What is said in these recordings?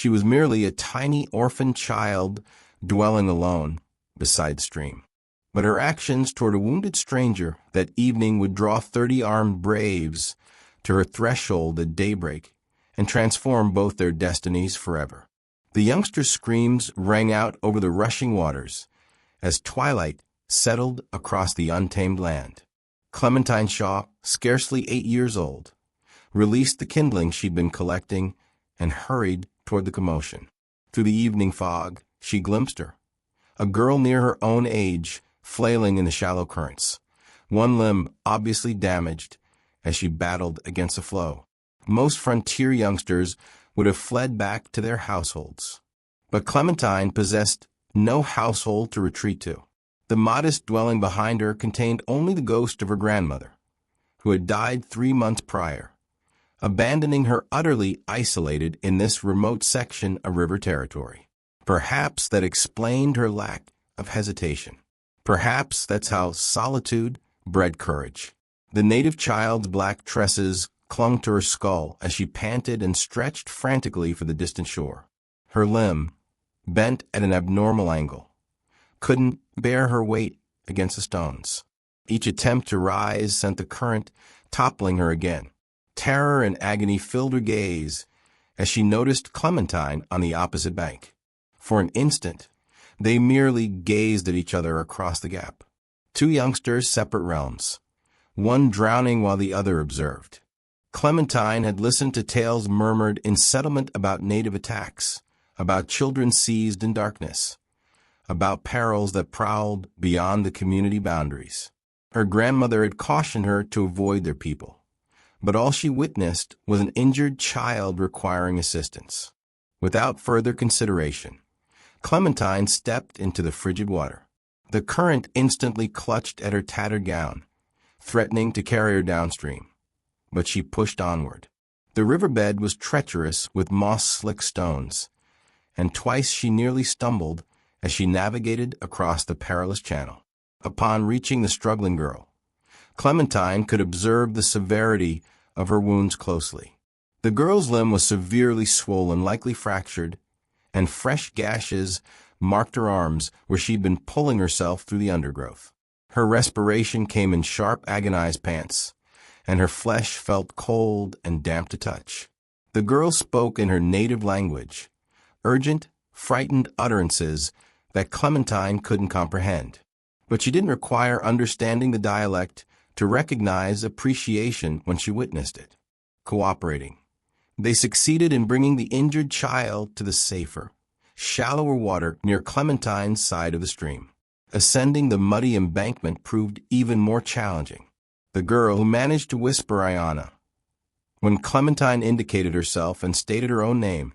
She was merely a tiny orphan child dwelling alone beside the stream. But her actions toward a wounded stranger that evening would draw 30 armed braves to her threshold at daybreak and transform both their destinies forever. The youngster's screams rang out over the rushing waters as twilight settled across the untamed land. Clementine Shaw, scarcely 8 years old, released the kindling she'd been collecting and hurried toward the commotion. Through the evening fog, she glimpsed her, a girl near her own age, flailing in the shallow currents, one limb obviously damaged as she battled against the flow. Most frontier youngsters would have fled back to their households. But Clementine possessed no household to retreat to. The modest dwelling behind her contained only the ghost of her grandmother, who had died 3 months prior, abandoning her utterly isolated in this remote section of river territory. Perhaps that explained her lack of hesitation. Perhaps that's how solitude bred courage. The native child's black tresses clung to her skull as she panted and stretched frantically for the distant shore. Her limb, bent at an abnormal angle, couldn't bear her weight against the stones. Each attempt to rise sent the current toppling her again. Terror and agony filled her gaze as she noticed Clementine on the opposite bank. For an instant, they merely gazed at each other across the gap. Two youngsters, separate realms, one drowning while the other observed. Clementine had listened to tales murmured in settlement about native attacks, about children seized in darkness, about perils that prowled beyond the community boundaries. Her grandmother had cautioned her to avoid their people, but all she witnessed was an injured child requiring assistance. Without further consideration, Clementine stepped into the frigid water. The current instantly clutched at her tattered gown, threatening to carry her downstream, but she pushed onward. The riverbed was treacherous with moss-slick stones, and twice she nearly stumbled as she navigated across the perilous channel. Upon reaching the struggling girl, Clementine could observe the severity of her wounds closely. The girl's limb was severely swollen, likely fractured, and fresh gashes marked her arms where she'd been pulling herself through the undergrowth. Her respiration came in sharp, agonized pants, and her flesh felt cold and damp to touch. The girl spoke in her native language, urgent, frightened utterances that Clementine couldn't comprehend. But she didn't require understanding the dialect to recognize appreciation when she witnessed it. Cooperating, they succeeded in bringing the injured child to the safer, shallower water near Clementine's side of the stream. Ascending the muddy embankment proved even more challenging. The girl, who managed to whisper Ayana when Clementine indicated herself and stated her own name,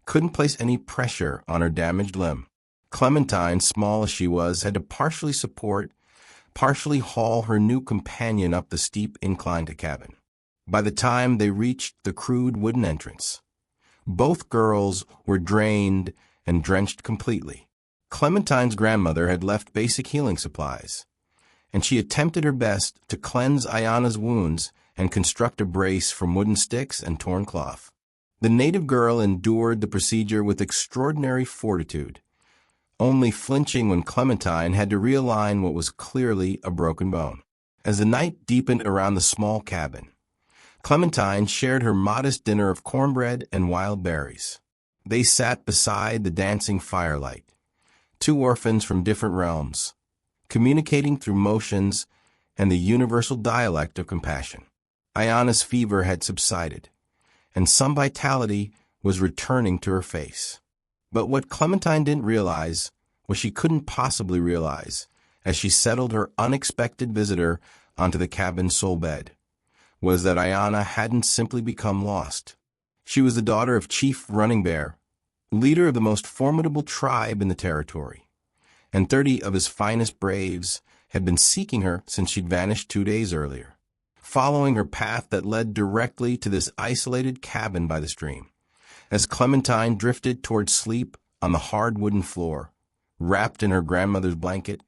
couldn't place any pressure on her damaged limb. Clementine, small as she was, had to partially support, partially haul her new companion up the steep incline to cabin. By the time they reached the crude wooden entrance, both girls were drained and drenched completely. Clementine's grandmother had left basic healing supplies, and she attempted her best to cleanse Ayana's wounds and construct a brace from wooden sticks and torn cloth. The native girl endured the procedure with extraordinary fortitude, only flinching when Clementine had to realign what was clearly a broken bone. As the night deepened around the small cabin, Clementine shared her modest dinner of cornbread and wild berries. They sat beside the dancing firelight, two orphans from different realms, communicating through motions and the universal dialect of compassion. Ayana's fever had subsided, and some vitality was returning to her face. But what Clementine didn't realize, what she couldn't possibly realize, as she settled her unexpected visitor onto the cabin's sole bed, was that Ayana hadn't simply become lost. She was the daughter of Chief Running Bear, leader of the most formidable tribe in the territory, and 30 of his finest braves had been seeking her since she'd vanished 2 days earlier. Following her path that led directly to this isolated cabin by the stream, as Clementine drifted toward sleep on the hard wooden floor, wrapped in her grandmother's blanket,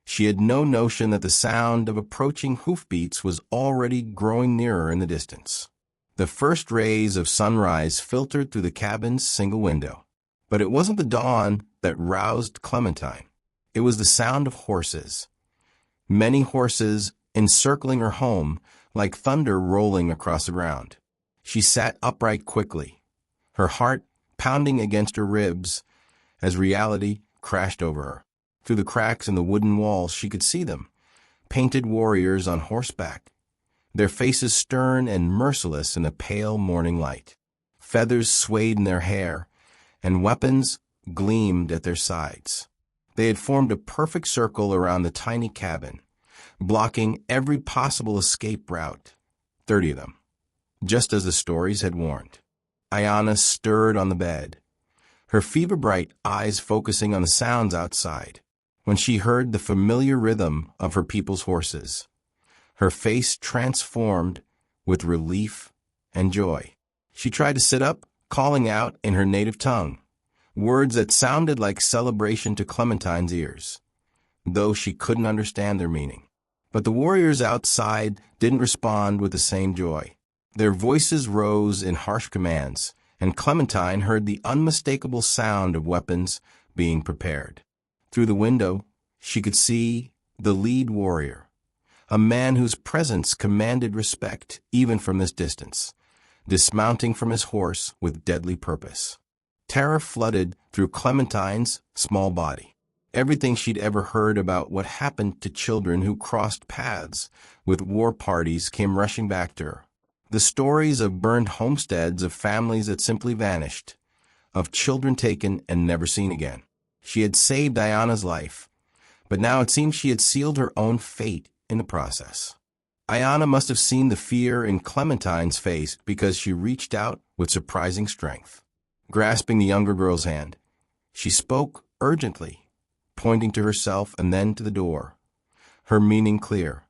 she had no notion that the sound of approaching hoofbeats was already growing nearer in the distance. The first rays of sunrise filtered through the cabin's single window. But it wasn't the dawn that roused Clementine. It was the sound of horses. Many horses encircling her home like thunder rolling across the ground. She sat upright quickly, her heart pounding against her ribs as reality crashed over her. Through the cracks in the wooden walls she could see them, painted warriors on horseback, their faces stern and merciless in the pale morning light. Feathers swayed in their hair, and weapons gleamed at their sides. They had formed a perfect circle around the tiny cabin, blocking every possible escape route, 30 of them, just as the stories had warned. Ayanna stirred on the bed, her fever-bright eyes focusing on the sounds outside. When she heard the familiar rhythm of her people's horses, her face transformed with relief and joy. She tried to sit up, calling out in her native tongue, words that sounded like celebration to Clementine's ears, though she couldn't understand their meaning. But the warriors outside didn't respond with the same joy. Their voices rose in harsh commands, and Clementine heard the unmistakable sound of weapons being prepared. Through the window, she could see the lead warrior, a man whose presence commanded respect even from this distance, dismounting from his horse with deadly purpose. Terror flooded through Clementine's small body. Everything she'd ever heard about what happened to children who crossed paths with war parties came rushing back to her. The stories of burned homesteads, of families that simply vanished, of children taken and never seen again. She had saved Ayanna's life, but now it seemed she had sealed her own fate in the process. Ayanna must have seen the fear in Clementine's face because she reached out with surprising strength. Grasping the younger girl's hand, she spoke urgently, pointing to herself and then to the door, her meaning clear,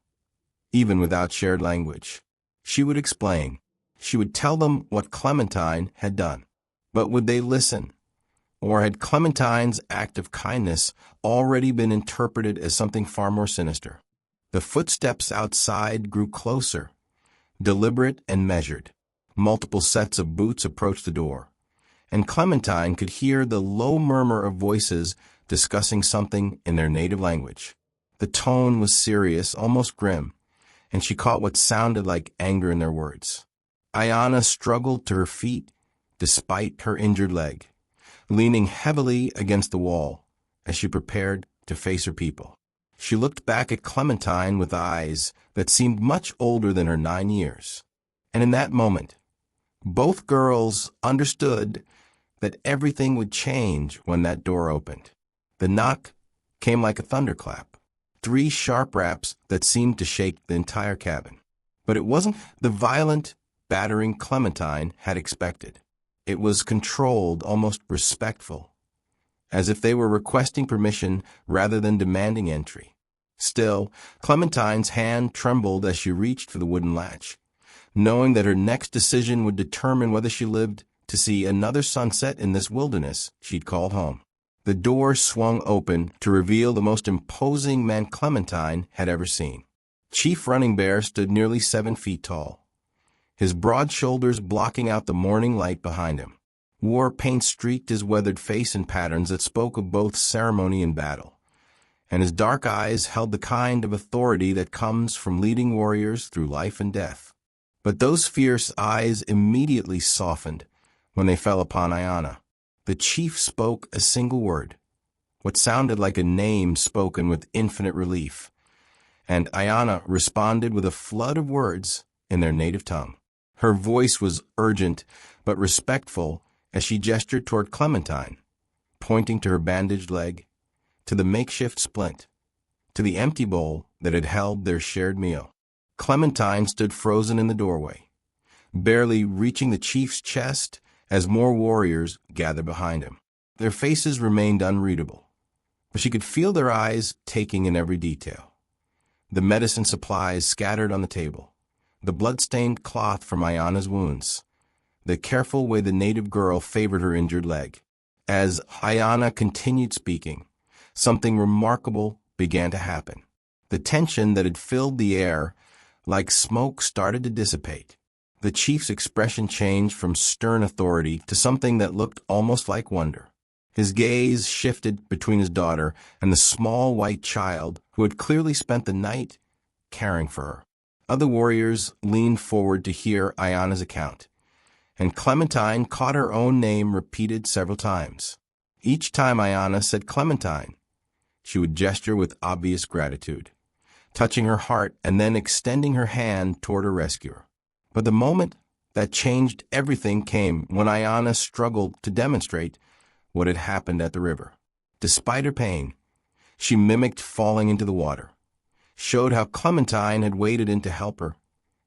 even without shared language. She would explain. She would tell them what Clementine had done. But would they listen? Or had Clementine's act of kindness already been interpreted as something far more sinister? The footsteps outside grew closer, deliberate and measured. Multiple sets of boots approached the door, and Clementine could hear the low murmur of voices discussing something in their native language. The tone was serious, almost grim, and she caught what sounded like anger in their words. Ayanna struggled to her feet despite her injured leg, leaning heavily against the wall as she prepared to face her people. She looked back at Clementine with eyes that seemed much older than her 9 years. And in that moment, both girls understood that everything would change when that door opened. The knock came like a thunderclap, 3 sharp raps that seemed to shake the entire cabin. But it wasn't the violent battering Clementine had expected. It was controlled, almost respectful, as if they were requesting permission rather than demanding entry. Still, Clementine's hand trembled as she reached for the wooden latch, knowing that her next decision would determine whether she lived to see another sunset in this wilderness she'd called home. The door swung open to reveal the most imposing man Clementine had ever seen. Chief Running Bear stood nearly 7 feet tall, his broad shoulders blocking out the morning light behind him. War paint streaked his weathered face in patterns that spoke of both ceremony and battle, and his dark eyes held the kind of authority that comes from leading warriors through life and death. But those fierce eyes immediately softened when they fell upon Ayanna. The chief spoke a single word, what sounded like a name spoken with infinite relief, and Ayanna responded with a flood of words in their native tongue. Her voice was urgent but respectful as she gestured toward Clementine, pointing to her bandaged leg, to the makeshift splint, to the empty bowl that had held their shared meal. Clementine stood frozen in the doorway, barely reaching the chief's chest as more warriors gathered behind him. Their faces remained unreadable, but she could feel their eyes taking in every detail. The medicine supplies scattered on the table, the blood-stained cloth from Ayanna's wounds, the careful way the native girl favored her injured leg. As Ayanna continued speaking, something remarkable began to happen. The tension that had filled the air like smoke started to dissipate. The chief's expression changed from stern authority to something that looked almost like wonder. His gaze shifted between his daughter and the small white child who had clearly spent the night caring for her. Other warriors leaned forward to hear Ayana's account, and Clementine caught her own name repeated several times. Each time Ayana said Clementine, she would gesture with obvious gratitude, touching her heart and then extending her hand toward her rescuer. But the moment that changed everything came when Ayana struggled to demonstrate what had happened at the river. Despite her pain, she mimicked falling into the water, showed how Clementine had waded in to help her,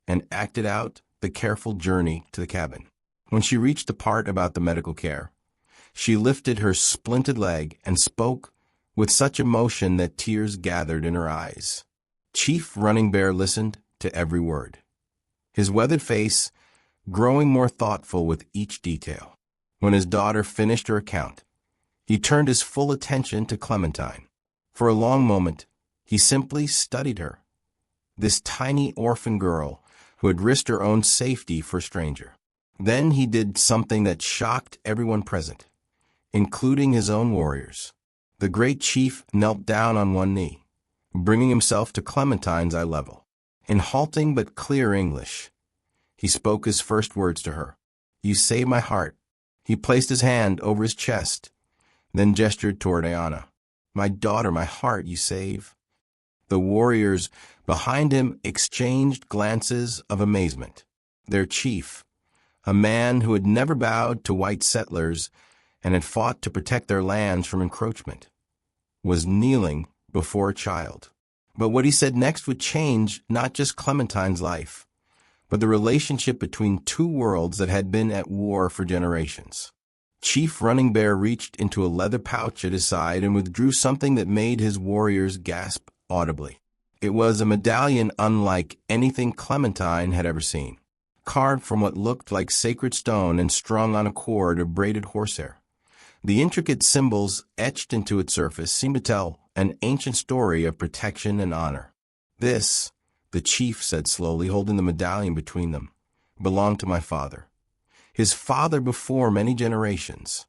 and acted out the careful journey to the cabin. When she reached the part about the medical care, she lifted her splinted leg and spoke with such emotion that tears gathered in her eyes. Chief Running Bear listened to every word, his weathered face growing more thoughtful with each detail. When his daughter finished her account, he turned his full attention to Clementine. For a long moment, he simply studied her, this tiny orphan girl who had risked her own safety for a stranger. Then he did something that shocked everyone present, including his own warriors. The great chief knelt down on one knee, bringing himself to Clementine's eye level. In halting but clear English, he spoke his first words to her. "You saved my heart." He placed his hand over his chest, then gestured toward Ayana. "My daughter, my heart you save." The warriors behind him exchanged glances of amazement. Their chief, a man who had never bowed to white settlers and had fought to protect their lands from encroachment, was kneeling before a child. But what he said next would change not just Clementine's life, but the relationship between two worlds that had been at war for generations. Chief Running Bear reached into a leather pouch at his side and withdrew something that made his warriors gasp audibly. It was a medallion unlike anything Clementine had ever seen, carved from what looked like sacred stone and strung on a cord of braided horsehair. The intricate symbols etched into its surface seemed to tell an ancient story of protection and honor. "This," the chief said slowly, holding the medallion between them, "belonged to my father. His father before many generations."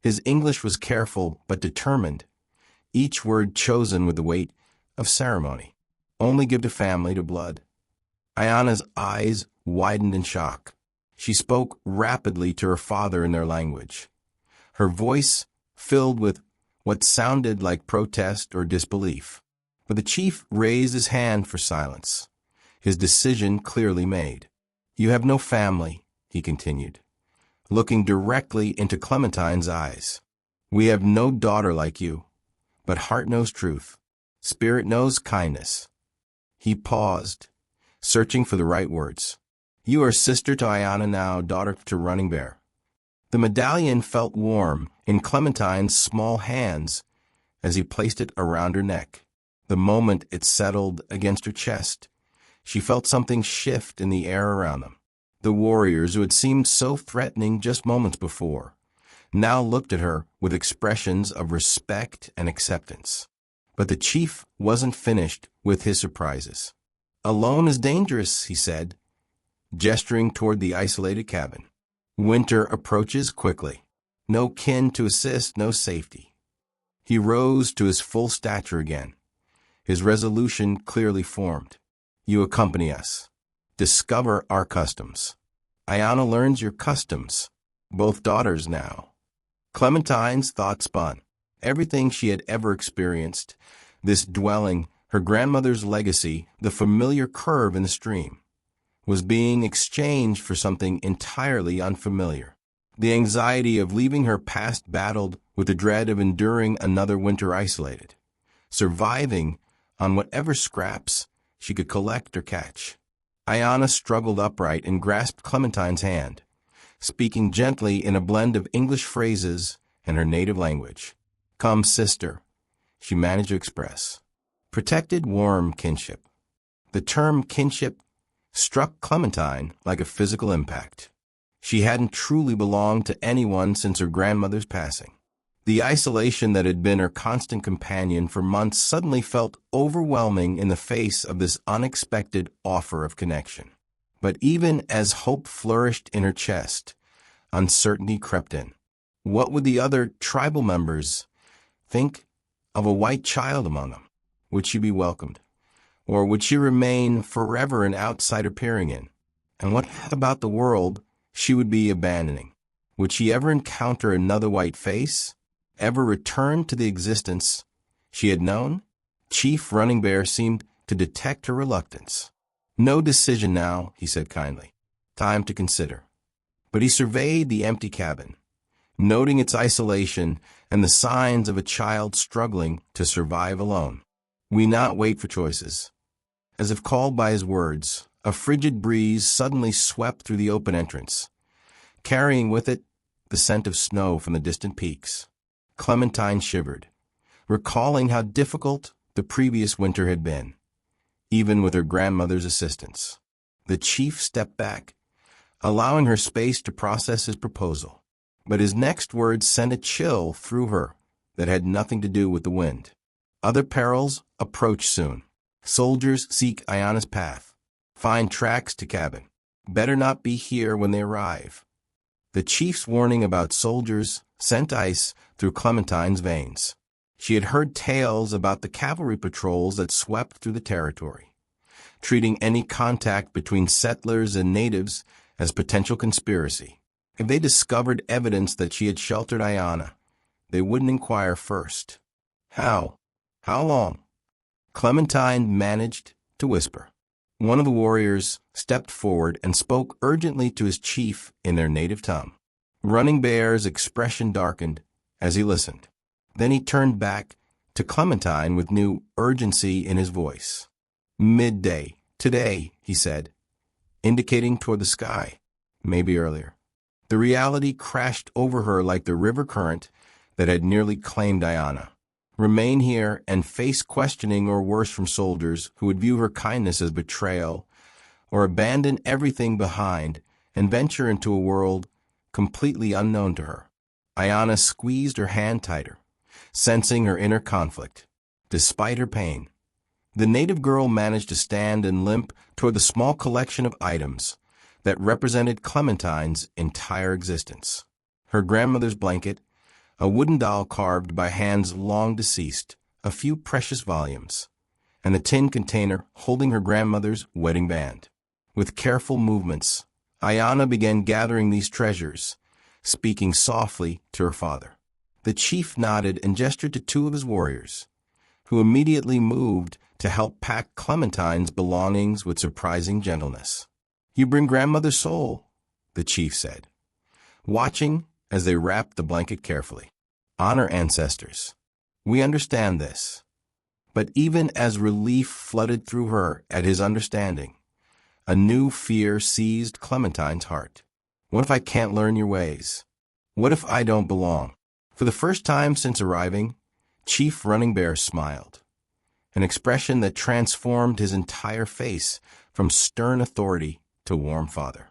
His English was careful but determined, each word chosen with the weight of ceremony. "Only give to family, to blood." Ayana's eyes widened in shock. She spoke rapidly to her father in their language, her voice filled with what sounded like protest or disbelief. But the chief raised his hand for silence, his decision clearly made. "You have no family," he continued, looking directly into Clementine's eyes. "We have no daughter like you, but heart knows truth. Spirit knows kindness." He paused, searching for the right words. "You are sister to Ayana now, daughter to Running Bear." The medallion felt warm in Clementine's small hands as he placed it around her neck. The moment it settled against her chest, she felt something shift in the air around them. The warriors, who had seemed so threatening just moments before, now looked at her with expressions of respect and acceptance. But the chief wasn't finished with his surprises. "Alone is dangerous," he said, gesturing toward the isolated cabin. "Winter approaches quickly. No kin to assist, no safety." He rose to his full stature again, his resolution clearly formed. "You accompany us. Discover our customs." "Ayana learns your customs." Both daughters now. Clementine's thoughts spun. Everything she had ever experienced, this dwelling, her grandmother's legacy, the familiar curve in the stream, was being exchanged for something entirely unfamiliar. The anxiety of leaving her past battled with the dread of enduring another winter isolated, surviving on whatever scraps she could collect or catch. Ayana struggled upright and grasped Clementine's hand, speaking gently in a blend of English phrases and her native language. "Come, sister," she managed to express. Protected, warm kinship. The term kinship struck Clementine like a physical impact. She hadn't truly belonged to anyone since her grandmother's passing. The isolation that had been her constant companion for months suddenly felt overwhelming in the face of this unexpected offer of connection. But even as hope flourished in her chest, uncertainty crept in. What would the other tribal members think of a white child among them? Would she be welcomed? Or would she remain forever an outsider peering in? And what about the world she would be abandoning? Would she ever encounter another white face? Ever return to the existence she had known? Chief Running Bear seemed to detect her reluctance. "No decision now," he said kindly. "Time to consider." But he surveyed the empty cabin, noting its isolation and the signs of a child struggling to survive alone. "We not wait for choices." As if called by his words, a frigid breeze suddenly swept through the open entrance, carrying with it the scent of snow from the distant peaks. Clementine shivered, recalling how difficult the previous winter had been, even with her grandmother's assistance. The chief stepped back, allowing her space to process his proposal. But his next words sent a chill through her that had nothing to do with the wind. "Other perils approach soon. Soldiers seek Ayana's path. Find tracks to cabin. Better not be here when they arrive." The chief's warning about soldiers sent ice through Clementine's veins. She had heard tales about the cavalry patrols that swept through the territory, treating any contact between settlers and natives as potential conspiracy. If they discovered evidence that she had sheltered Ayana, they wouldn't inquire first. How? How long? Clementine managed to whisper. One of the warriors stepped forward and spoke urgently to his chief in their native tongue. Running Bear's expression darkened as he listened. Then he turned back to Clementine with new urgency in his voice. "Midday, today," he said, indicating toward the sky, maybe earlier. The reality crashed over her like the river current that had nearly claimed Ayana. Remain here and face questioning or worse from soldiers who would view her kindness as betrayal, or abandon everything behind and venture into a world completely unknown to her. Ayana squeezed her hand tighter, sensing her inner conflict. Despite her pain, the native girl managed to stand and limp toward the small collection of items that represented Clementine's entire existence. Her grandmother's blanket, a wooden doll carved by hands long deceased, a few precious volumes, and a tin container holding her grandmother's wedding band. With careful movements, Ayana began gathering these treasures, speaking softly to her father. The chief nodded and gestured to two of his warriors, who immediately moved to help pack Clementine's belongings with surprising gentleness. "You bring grandmother's soul," the chief said, watching as they wrapped the blanket carefully. "Honor ancestors. We understand this." But even as relief flooded through her at his understanding, a new fear seized Clementine's heart. What if I can't learn your ways? What if I don't belong? For the first time since arriving, Chief Running Bear smiled, an expression that transformed his entire face from stern authority to warm father.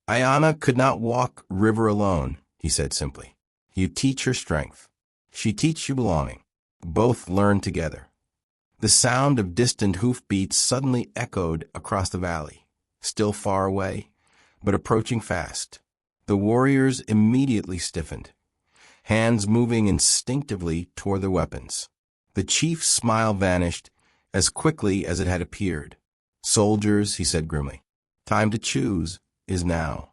"Ayana could not walk river alone," he said simply. "You teach her strength. She teach you belonging. Both learn together." The sound of distant hoofbeats suddenly echoed across the valley, still far away, but approaching fast. The warriors immediately stiffened, hands moving instinctively toward their weapons. The chief's smile vanished as quickly as it had appeared. "Soldiers," he said grimly, "time to choose is now."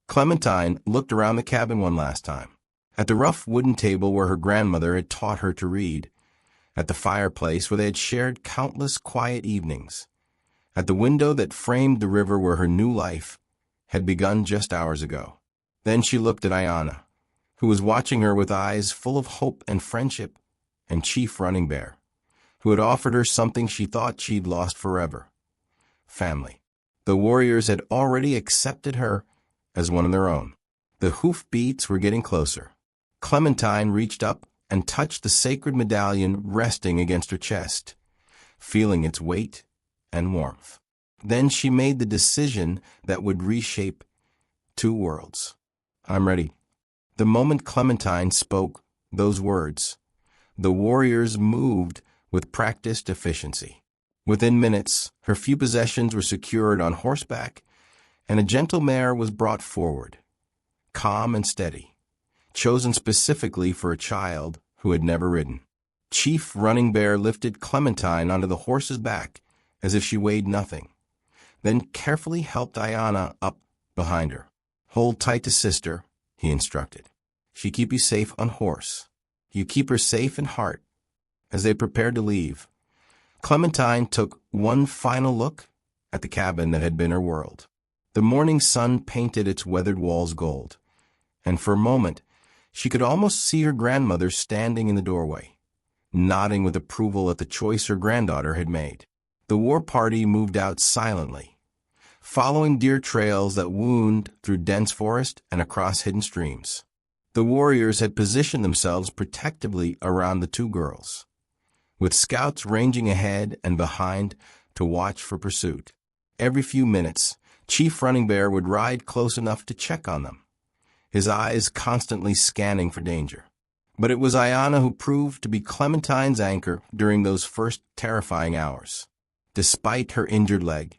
Clementine looked around the cabin one last time, at the rough wooden table where her grandmother had taught her to read, at the fireplace where they had shared countless quiet evenings, at the window that framed the river where her new life had begun just hours ago. Then she looked at Ayana, who was watching her with eyes full of hope and friendship, and Chief Running Bear, who had offered her something she thought she'd lost forever: family. The warriors had already accepted her as one of their own. The hoofbeats were getting closer. Clementine reached up and touched the sacred medallion resting against her chest, feeling its weight and warmth. Then she made the decision that would reshape two worlds. "I'm ready." The moment Clementine spoke those words, the warriors moved with practiced efficiency. Within minutes, her few possessions were secured on horseback and a gentle mare was brought forward, calm and steady, chosen specifically for a child who had never ridden. Chief Running Bear lifted Clementine onto the horse's back as if she weighed nothing, then carefully helped Ayana up behind her. "Hold tight to sister," he instructed. "She keep you safe on horse. You keep her safe in heart." As they prepared to leave, Clementine took one final look at the cabin that had been her world. The morning sun painted its weathered walls gold, and for a moment she could almost see her grandmother standing in the doorway, nodding with approval at the choice her granddaughter had made. The war party moved out silently, following deer trails that wound through dense forest and across hidden streams. The warriors had positioned themselves protectively around the two girls, with scouts ranging ahead and behind to watch for pursuit. Every few minutes, Chief Running Bear would ride close enough to check on them, his eyes constantly scanning for danger. But it was Ayana who proved to be Clementine's anchor during those first terrifying hours. Despite her injured leg,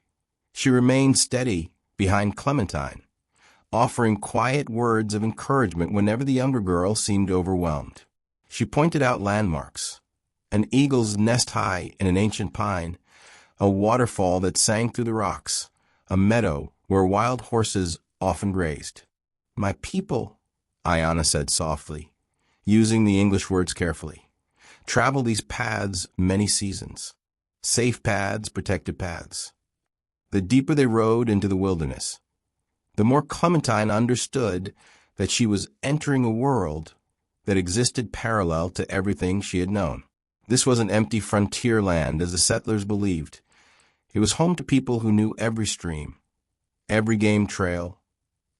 she remained steady behind Clementine, offering quiet words of encouragement whenever the younger girl seemed overwhelmed. She pointed out landmarks: an eagle's nest high in an ancient pine, a waterfall that sang through the rocks, a meadow where wild horses often grazed. "My people," Ayana said softly, using the English words carefully, "travel these paths many seasons. Safe paths, protected paths." The deeper they rode into the wilderness, the more Clementine understood that she was entering a world that existed parallel to everything she had known. This was an empty frontier land, as the settlers believed. It was home to people who knew every stream, every game trail,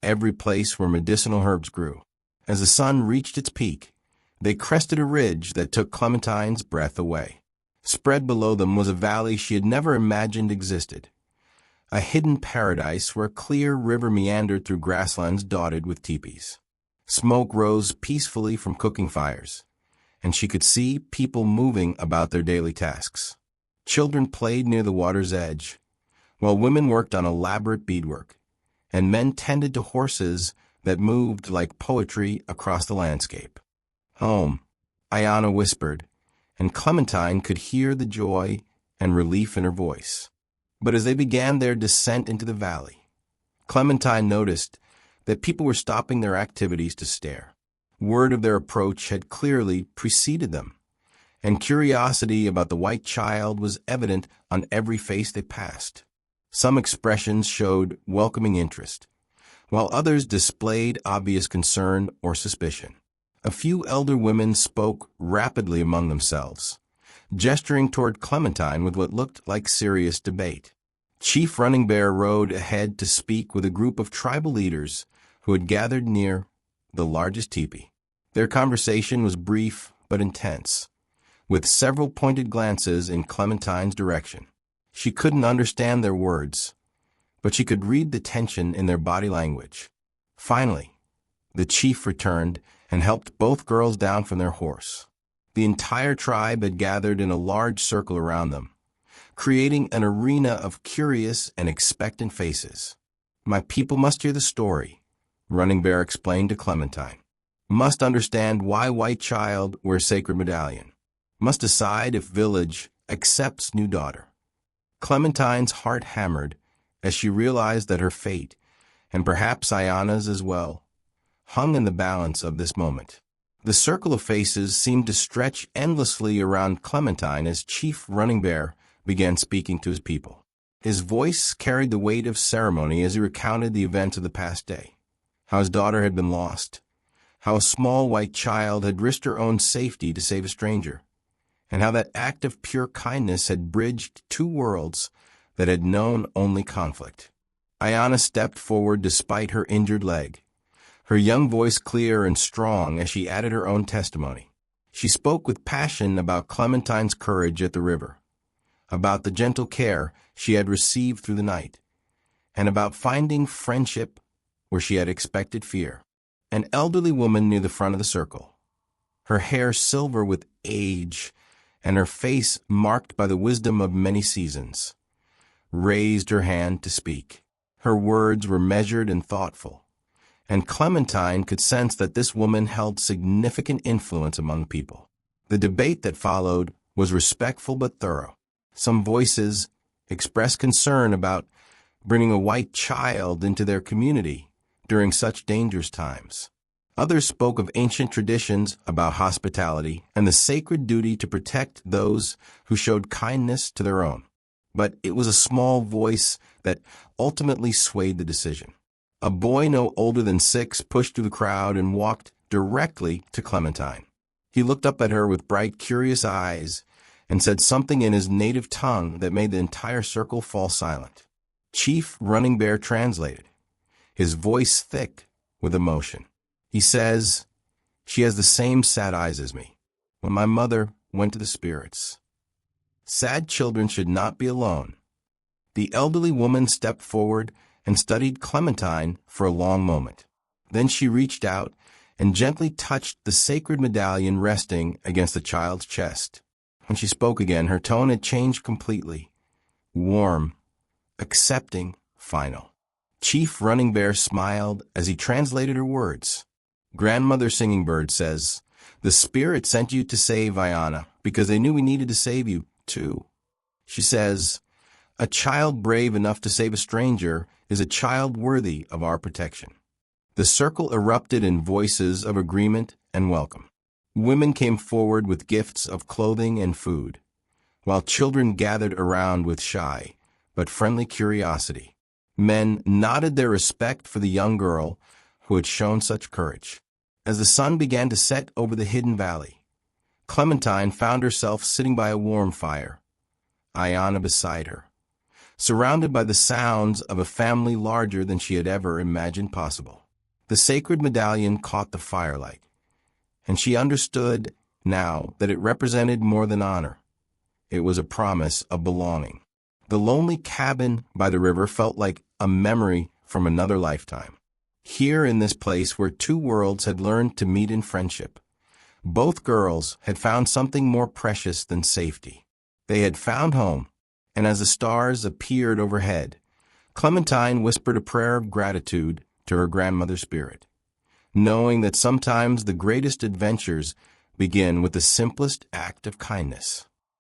every place where medicinal herbs grew. As the sun reached its peak, they crested a ridge that took Clementine's breath away. Spread below them was a valley she had never imagined existed, a hidden paradise where a clear river meandered through grasslands dotted with teepees. Smoke rose peacefully from cooking fires, and she could see people moving about their daily tasks. Children played near the water's edge, while women worked on elaborate beadwork, and men tended to horses that moved like poetry across the landscape. "Home," Ayana whispered, and Clementine could hear the joy and relief in her voice. But as they began their descent into the valley, Clementine noticed that people were stopping their activities to stare. Word of their approach had clearly preceded them, and curiosity about the white child was evident on every face they passed. Some expressions showed welcoming interest, while others displayed obvious concern or suspicion. A few elder women spoke rapidly among themselves, gesturing toward Clementine with what looked like serious debate. Chief Running Bear rode ahead to speak with a group of tribal leaders who had gathered near the largest teepee. Their conversation was brief but intense, with several pointed glances in Clementine's direction. She couldn't understand their words, but she could read the tension in their body language. Finally, the chief returned and helped both girls down from their horse. The entire tribe had gathered in a large circle around them, creating an arena of curious and expectant faces. "My people must hear the story," Running Bear explained to Clementine. "Must understand why white child wears sacred medallion. Must decide if village accepts new daughter." Clementine's heart hammered as she realized that her fate, and perhaps Ayana's as well, hung in the balance of this moment. The circle of faces seemed to stretch endlessly around Clementine as Chief Running Bear began speaking to his people. His voice carried the weight of ceremony as he recounted the events of the past day, how his daughter had been lost, how a small white child had risked her own safety to save a stranger, and how that act of pure kindness had bridged two worlds that had known only conflict. Ayana stepped forward despite her injured leg, her young voice clear and strong as she added her own testimony. She spoke with passion about Clementine's courage at the river, about the gentle care she had received through the night, and about finding friendship where she had expected fear. An elderly woman near the front of the circle, her hair silver with age and her face marked by the wisdom of many seasons, raised her hand to speak. Her words were measured and thoughtful, and Clementine could sense that this woman held significant influence among people. The debate that followed was respectful but thorough. Some voices expressed concern about bringing a white child into their community during such dangerous times. Others spoke of ancient traditions about hospitality and the sacred duty to protect those who showed kindness to their own. But it was a small voice that ultimately swayed the decision. A boy no older than 6 pushed through the crowd and walked directly to Clementine. He looked up at her with bright, curious eyes and said something in his native tongue that made the entire circle fall silent. Chief Running Bear translated, his voice thick with emotion. He says, "She has the same sad eyes as me. When my mother went to the spirits." Sad children should not be alone. The elderly woman stepped forward and studied Clementine for a long moment. Then she reached out and gently touched the sacred medallion resting against the child's chest. When she spoke again, her tone had changed completely. Warm, accepting, final. Chief Running Bear smiled as he translated her words. Grandmother Singing Bird says, "The spirit sent you to save Ayana because they knew we needed to save you, too." She says, "A child brave enough to save a stranger is a child worthy of our protection." The circle erupted in voices of agreement and welcome. Women came forward with gifts of clothing and food, while children gathered around with shy but friendly curiosity. Men nodded their respect for the young girl who had shown such courage. As the sun began to set over the hidden valley, Clementine found herself sitting by a warm fire, Ayana beside her, surrounded by the sounds of a family larger than she had ever imagined possible. The sacred medallion caught the firelight, and she understood now that it represented more than honor. It was a promise of belonging. The lonely cabin by the river felt like a memory from another lifetime. Here in this place where 2 worlds had learned to meet in friendship, both girls had found something more precious than safety. They had found home, and as the stars appeared overhead, Clementine whispered a prayer of gratitude to her grandmother's spirit, knowing that sometimes the greatest adventures begin with the simplest act of kindness.